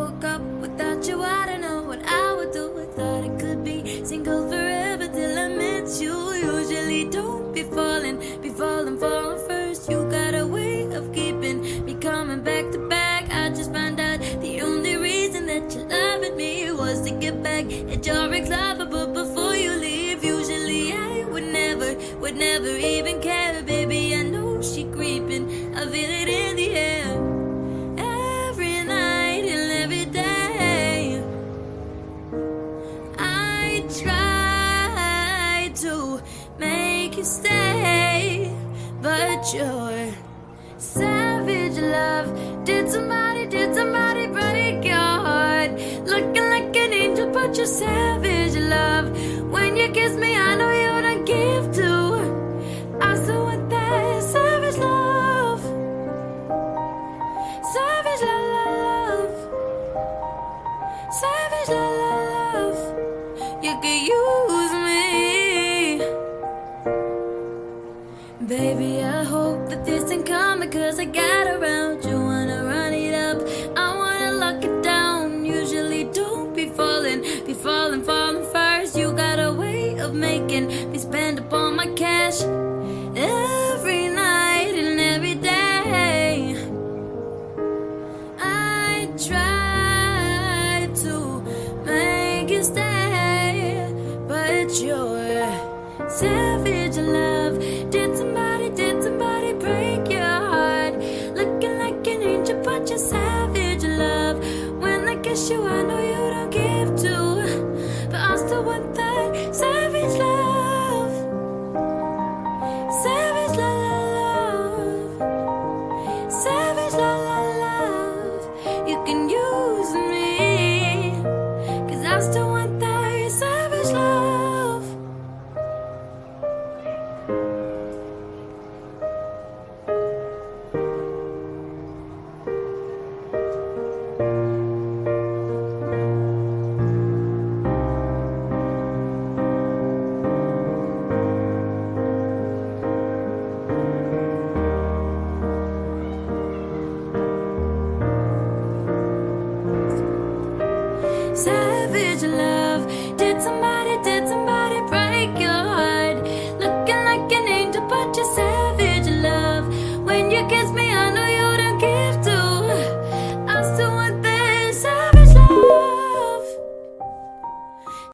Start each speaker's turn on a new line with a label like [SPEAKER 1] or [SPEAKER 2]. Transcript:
[SPEAKER 1] woke up without you, I don't know what I would do. I thought I could be single forever till I met you. Usually don't be falling first. You got a way of keeping me coming back to back. I just found out the only reason that you're loving me was to get back at your ex-lover. But before you leave, usually I would never even care. Baby, I know she creeping, I feel it in the air. Every night and every day I try to make you stay, but your savage love did somebody break your heart. Looking like an angel, but your savage love. When you kiss me, I know you don't give to. I still want that savage love. Savage love. Savage love. You could use me. Baby, I hope that this ain't coming, cause I got around you. Wanna run it up, I wanna lock it down. Usually don't be falling first. You got a way of making me spend up all my cash. Every night and every day I try to make you stay, but your savage love did somebody break your heart. Looking like an angel, but your savage love. When I kiss you, I know you don't give to, but I still want that savage love. Savage love. Savage love. You can use me, cause I still want that savage love. Savage love did somebody